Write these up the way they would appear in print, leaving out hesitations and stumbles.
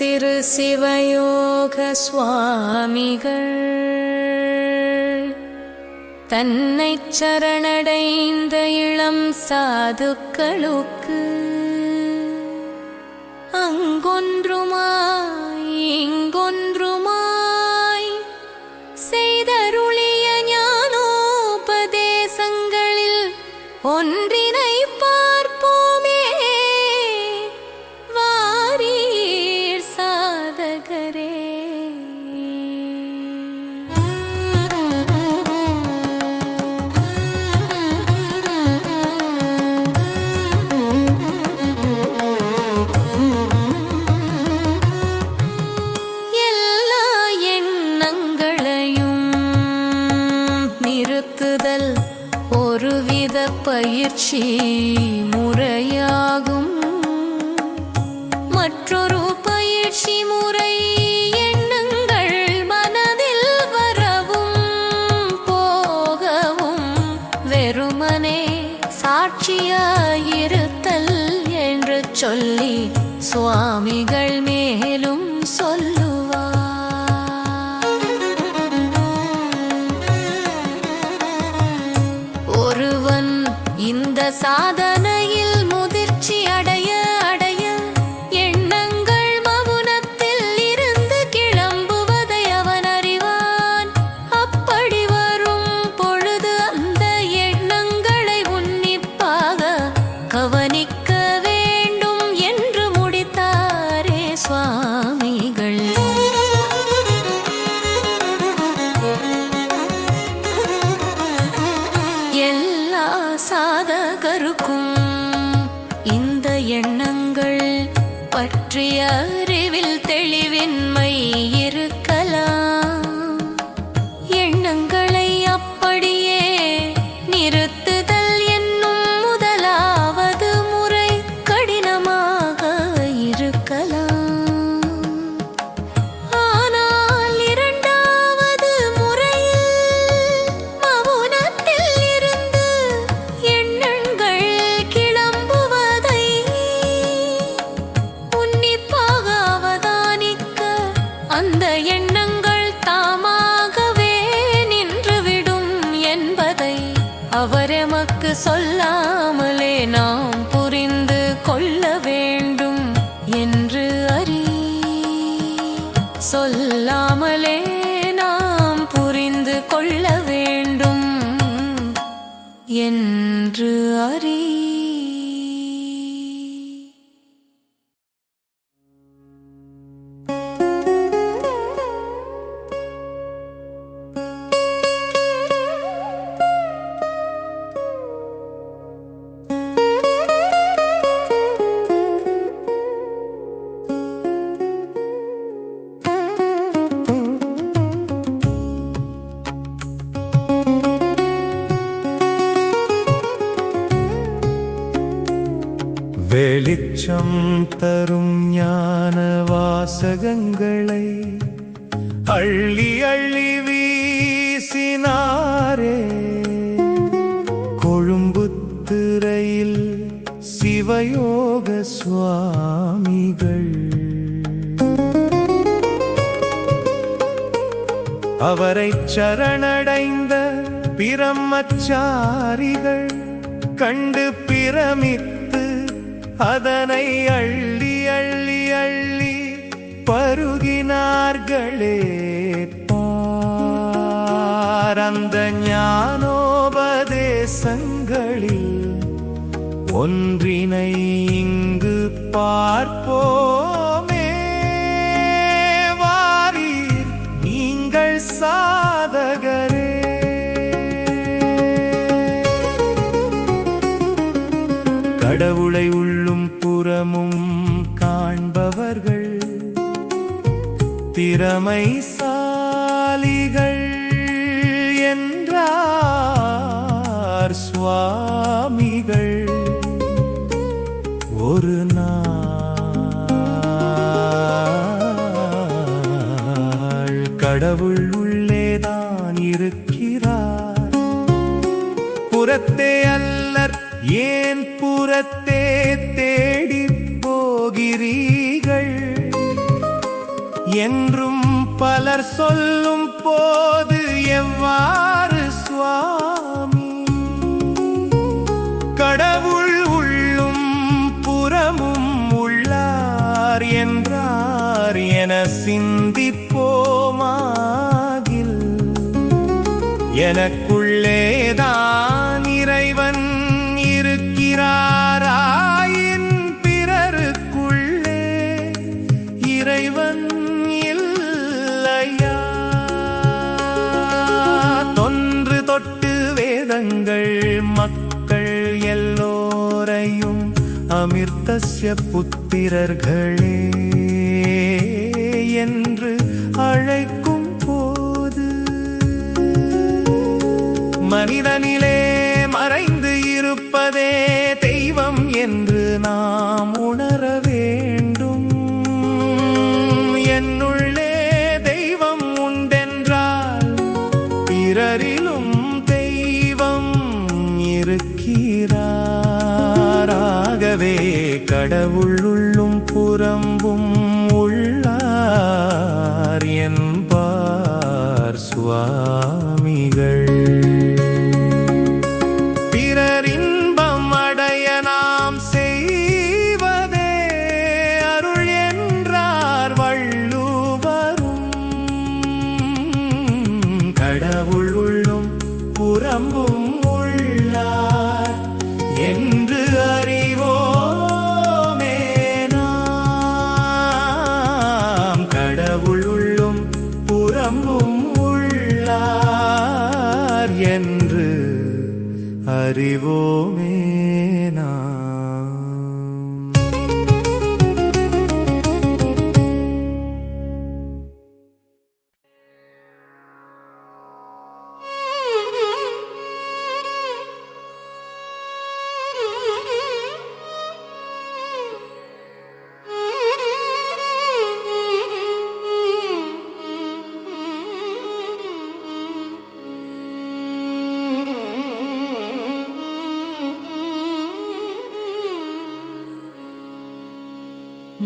திரு சிவயோக சுவாமிகள் தன்னைச் சரணடைந்த இளம் சாதுக்களுக்கு அங்கொன்றுமாய் இங்கொன்றுமாய் செய்தருளிய ஞானோபதேசங்களில் ஒன்றினை பார்ப்போமே. வாரீர் சாதகரே. எல்லா எண்ணங்களையும் நிறுத்துதல் ஒருவித பயிற்சி முறையாகும். மற்றொரு பயிற்சி முறை எண்ணங்கள் மனதில் வரவும் போகவும் வெறுமனே சாட்சியாயிருத்தல் என்று சொல்லி சுவாமிகள் மேலும் சொல்லுவார். ஒருவன் இந்த சாதனையில் முதிர்ச்சி அடைய அடைய எண்ணங்கள் மவுனத்தில் இருந்து கிளம்புவதை அவன் அறிவான். அப்படி வரும் பொழுது அந்த எண்ணங்களை உன்னிப்பாக கவனிக்க வேண்டும் என்று முடித்தாரே சுவாமிகள். எல்லா சாதகருக்கும் இந்த எண்ணங்கள் பற்றிய அறிவில் தெளிவின்மை இருக்கலாம். எண்ணங்களை அப்படியே நிறுத்துதல் என்னும் முதலாவது முறை கடினமாக இருக்கலாம். ஆனால் இரண்டாவது முறையில் மவுனத்தில் இருந்து எண்ணங்கள் கிளம்புவதை உன்னிப்பாக அவதானிக்க அந்த எண்ணங்கள் தாமாகவே நின்றுவிடும் என்பதை அவர் எமக்கு சொல்லாமலே நாம் புரிந்து கொள்ள வேண்டும் என்று அறி. சொல்லாமலே நாம் புரிந்து கொள்ள வேண்டும் என்று அறி. வெளிச்சம் தரும் ஞான வாசகங்களை அள்ளி அள்ளி வீசினாரே. கொழும்புத்துறையில் சிவயோக சுவாமிகள் அவரைச் சரணடைந்த பிரம்மச்சாரிகள் கண்டு பிரமித்து அதனை அள்ளி அள்ளி அள்ளி பருகினார்களே. அந்த ஞானோபதேசங்களில் ஒன்றினை இங்கு பார்ப்போமே. வாரீர் நீங்கள் சாதகரே. கடவுளை உள்ளும் புறமும் காண்பவர்கள் திறமைசாலிகள் என்றார் சுவாமிகள். ஒரு நாள் கடவுள் உள்ளேதான் இருக்கிறார். புறத்தே அல்லர் ஏன் புறத்தே தேடி போகிறீர்கள்? என்றும் பலர் சொல்லும் போது எவ்வாறு சுவாமி கடவுள் உள்ளும் புறமும் உள்ளார் என்றார் என சிந்திப்போமாகில் எனக்குள்ளேதான் இறைவன் இருக்கிறாராயின் பிறருக்குள்ளே இறைவன் இல்லையா? தொன்று தொட்டு வேதங்கள் மக்கள் எல்லோரையும் அமிர்தஸ்ய புத்திரர்களே என்று அழைக்கும் போது மனிதனிலே மறைந்து இருப்பதே தெய்வம் என்று நாம் உணர வேண்டும். என்னுள்ளே தெய்வம் உண்டென்றால் பிறரிலும் தெய்வம் இருக்கிறாராகவே கடவுள் உள்ளும் புறம்பும் உள்ளார் என்பார் சுவாமிகள். பிறரின்பம் அடைய நாம் செய்வதே அருள் என்றார் வள்ளுவரும். கடவுள் உள்ளும் புறம்பும் உள்ளார் என்று அறிவோமே நாம். கடவுள் உள்ளும் புறம்பும் உள்ளார் என்று அறிவோமே நாம்.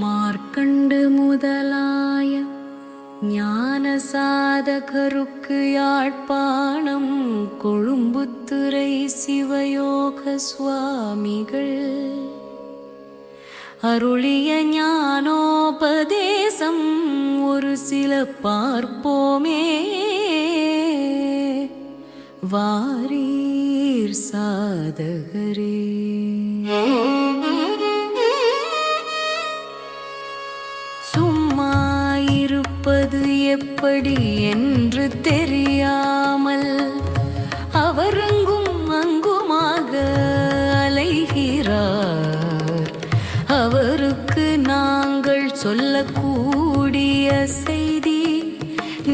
மார்க்கண்டு முதலாய ஞான சாதகருக்கு யாழ்ப்பாணம் கொழும்புத்துறை சிவயோக சுவாமிகள் அருளிய ஞானோபதேசம் ஒரு சில பார்ப்போமே. வாரீர் சாதகரே. சும்மா இருப்பது எப்படி என்று தெரியாமல் அவரங்கும் அங்குமாக அலைகிறார். அவருக்கு நாங்கள் சொல்லக்கூடிய செய்தி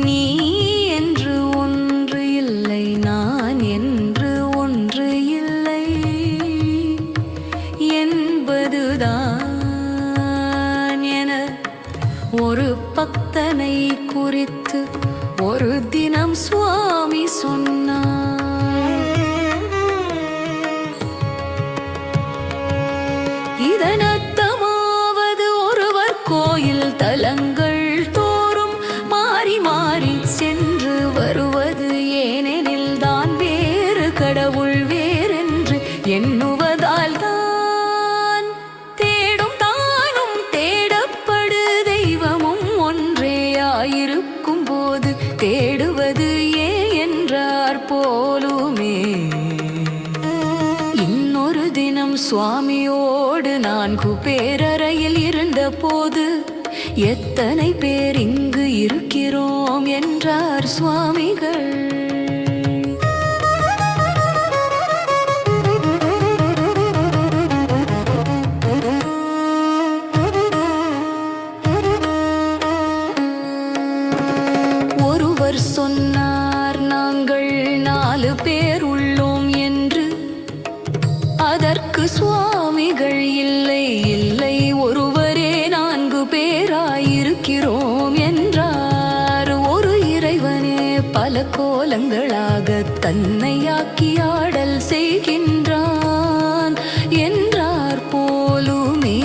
நீ என்று ஒன்று இல்லை, நான் என்று ஒன்று இல்லை என்பதுதான் என ஒரு பக்தனை குறித்து ஒரு தினம் சுவாமி சொன்னார். இதன் அர்த்தமாவது ஒருவர் கோயில் தலங்கள் தோறும் மாறி மாறி சென்று வருவது ஏனெனில் தான் வேறு கடவுள் வேறென்று எண்ணுவதால் தான். தேடும் தானும் தேடப்படு தெய்வமும் ஒன்றேயாயிருக்கும் போது தேடுவது ஏன் என்றார் போலுமே. இன்னொரு தினம் சுவாமியோடு 4 பேரறையில் இருந்த போது எத்தனை பேர் இங்கு இருக்கிறோம் என்றார் சுவாமிகள். ஒருவர் சொன்னார் நாங்கள் 4 பேர் உள்ளோம் என்று. அதற்கு சுவாமிகள் இல்லை இல்லை, ஒருவரே 4 பேராயிருக்கிறோம் என்றார். ஒரு இறைவனே பல கோலங்களாக தன்னையாக்கி ஆடல் செய்கின்றான் என்றார் போலுமே.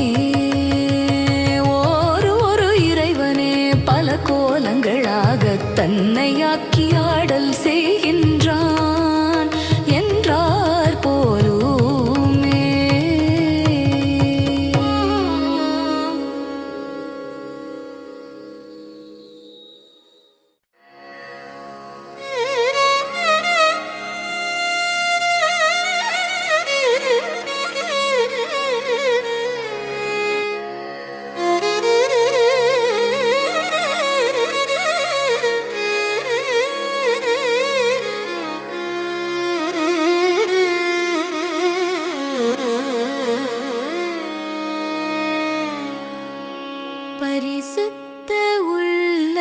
ஒரு இறைவனே பல என்னையாக்கி ஆடல் செய்கின்றான் என்றார் போலுமே. பரிசுத்த உள்ளத்தினராய்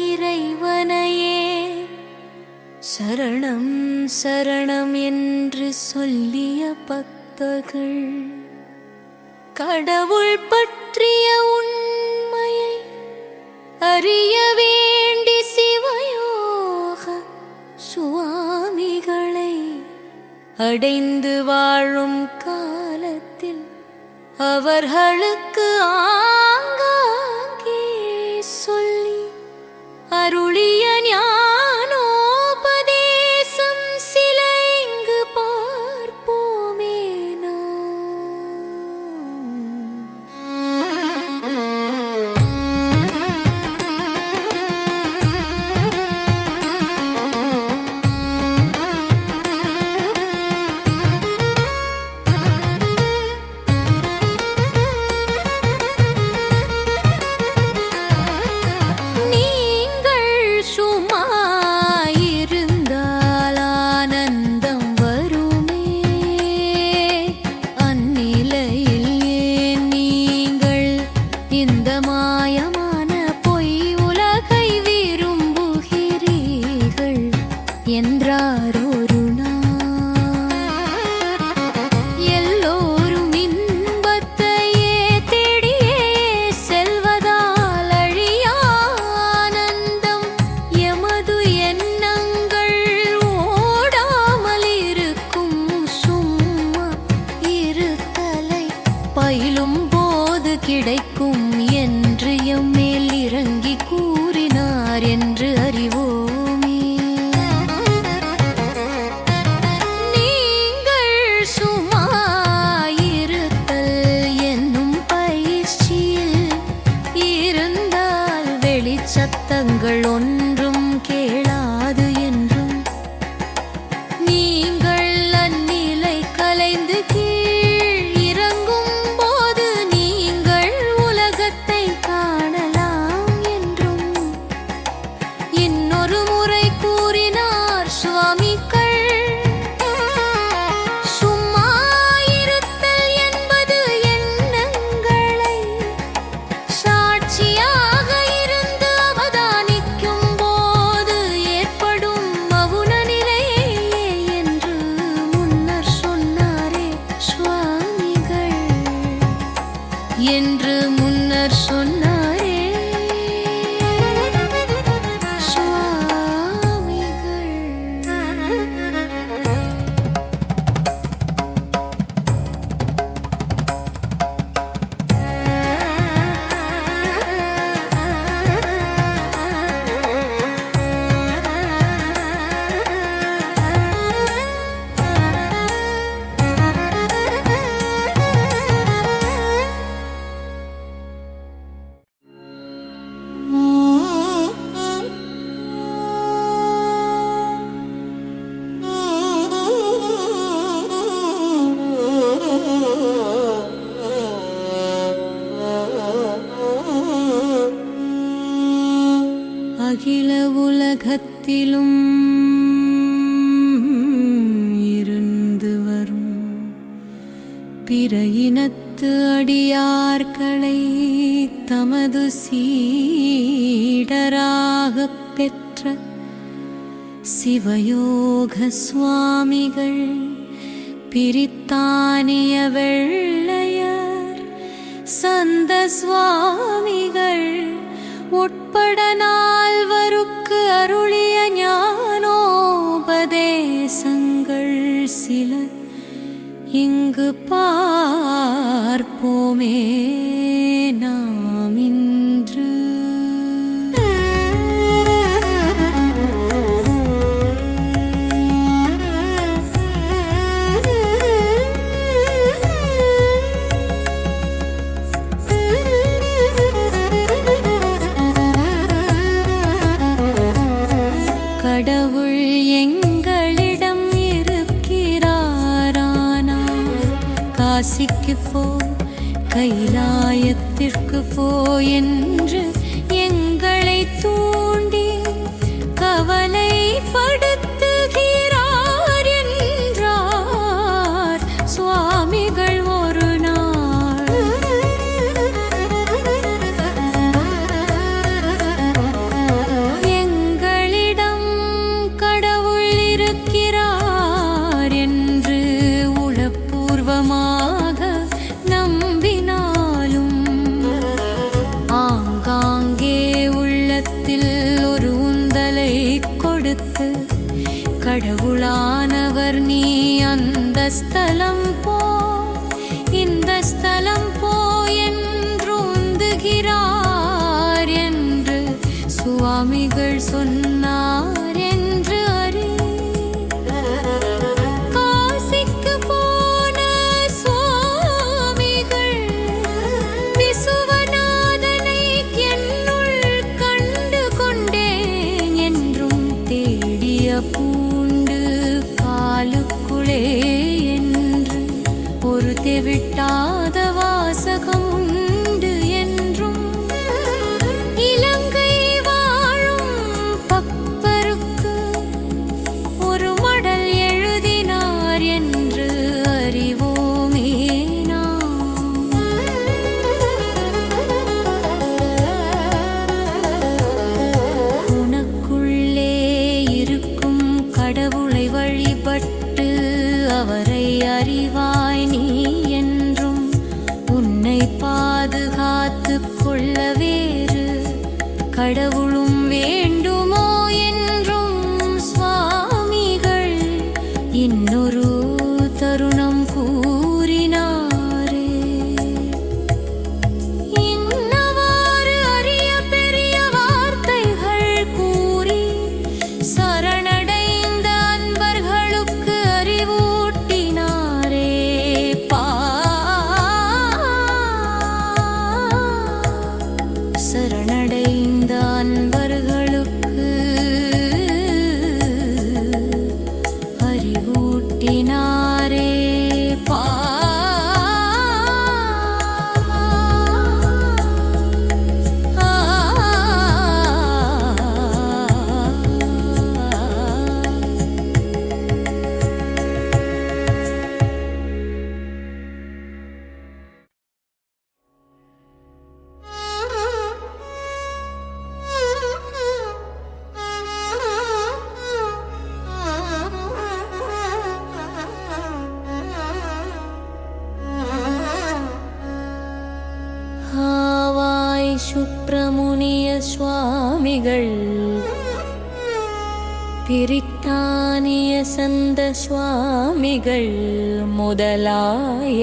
இறைவனையே சரணம் சரணம் என்று சொல்லிய பக்தர்கள் கடவுள் பற்றிய உண்மையை அறிய வேண்டி சிவயோக சுவாமிகளை அடைந்து வாழும் காலத்தில் அவர்களுக்கு ஆங்காங்கே சொல்லி அருளிய ஞானோபதேசம் சில இங்கு பார்ப்போமே கிடைக்கும் என்று எம்மேல் இறங்கி கூறினார் என்று அறிவோமே. நீங்கள் சும்மாயிருத்தல் என்னும் பயிற்சியில் இருந்தால் வெளிச்சத்தங்கள் ஒன்றும் கேளாது என்றும் நீங்கள் அந்நிலை கலைந்து என்று முன்னர் சொன்னாரே சுவாமிகள். அகில உலகத்திலும் இருந்து வரும் பிற இனத்து அடியார்களை தமது சீடராகப் பெற்ற சிவயோக சுவாமிகள் பிரித்தானிய வெள்ளையர் சந்த சுவாமிகள் உட்பட நால்வருக்கு அருளிய ஞானோபதேசங்கள் சில இங்கு பார்ப்போமே நாம் இன்று. போ கைலாயத்திற்கு போ என்று எங்களை தூண்டி கவலைப்படுத்துகிறார் என்றார் சுவாமிகள் ஒரு நாள். எங்களிடம் கடவுள் இருக்கிறார் என்று உளப்பூர்வமாக நம்பினாலும் ஆங்காங்கே உள்ளத்தில் ஒரு உந்தலை கொடுத்து கடவுளானவர் நீ அந்த ஸ்தலம் போ இந்த ஸ்தலம் போ என்று உந்துகிறார் என்று சுவாமிகள் சொன்னார் என்று அறி. காசிக்கு போன சுவாமிகள் விசுவநாதனை என்னுள் கண்டு கொண்டேன் என்றும் தேடிய பூண்டு காலுக்குள்ளே என்று ஒரு தெவிட்டாத வாசகம் உண்டு என்றும் இலங்கை வாழும் பக்தருக்கு ஒரு மடல் எழுதினார் என்று அறிவோமே நாம். உனக்குள்ளே இருக்கும் கடவுளை வழிபட்டு அவரை அறிவாய் நீ என்றும் உன்னை பாதுகாத்துக் கொள்ள வேறு கடவுளும் வேண்டுமோ என்றும் சுவாமிகள் இன்னொரு தருணம் கூறினாரே. இன்னவாறு அரிய பெரிய வார்த்தைகள் கூறி சரணடைந்த அன்பர்களுக்கு அறிவூட்டினாரே. சரணடைந்த அன்பர்களுக்கு அறிவூட்டினாரே. ஆவாய் சுப்பிரமுனிய சுவாமிகள் பிரித்தானிய சந்த சுவாமிகள் முதலாய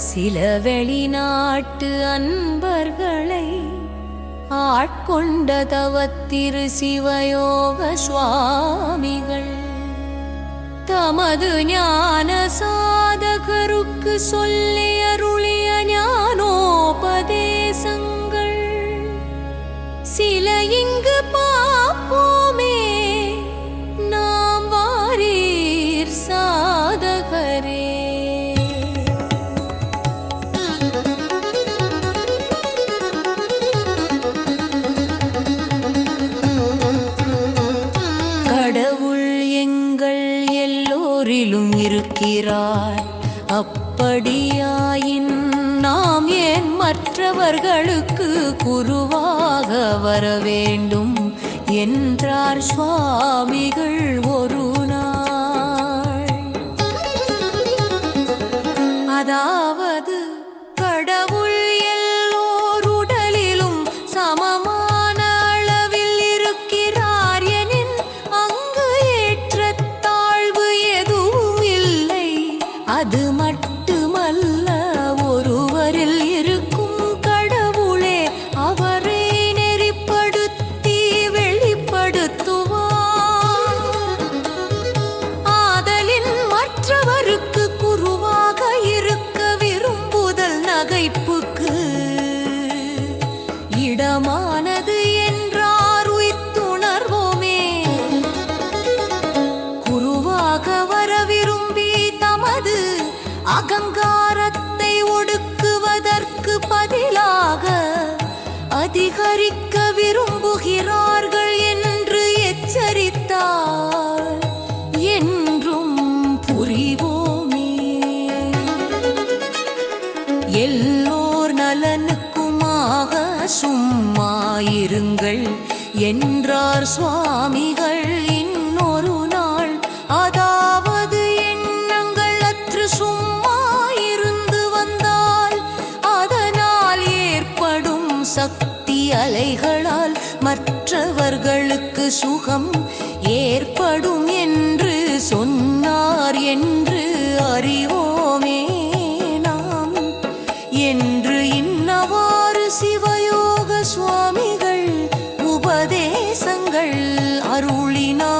சில வெளிநாட்டு அன்பர்களை ஆட்கொண்ட தவத்திரு சிவயோக சுவாமிகள் தமது ஞான சாதகருக்கு சொல்லி அருளிய ஞானோபதேசங்கள் சில இங்கு பார்ப்போமே நாம் வாரீர் சாதகரே. கடவுள் எங்கள் எல்லோரிலும் இருக்கிறார். அப்படியாயின் நாம் ஏன் மற்றவர்களுக்கு குருவாக வர வேண்டும் என்றார் சுவாமிகள் ஒரு நாள். அதாவது கடவுள் எல்லோர் உடலிலும் சமமான அளவில் இருக்கிறார் எனின் அங்கு ஏற்றத்தாழ்வு எதுவும் இல்லை. அது மட்டுமல்ல, ஒருவரில் இருக்கும் கடவுளே அவரை நெறிப்படுத்தி வெளிப்படுத்துவார். சுகமாயிருங்கள் என்றார் சுவாமிகள். இன்னொரு நாள் அதாவது எண்ணங்கள் அற்று சும்மா இருந்து வந்தால் அதனால் ஏற்படும் சக்தி அலைகளால் மற்றவர்களுக்கு சுகம் ஏற்படும் என்று சொன்னார் என்று அறிவோமே நாம். என்று இன்னவாறு சிவயோக சுவாமிகள் உபதேசங்கள் அருளினார்.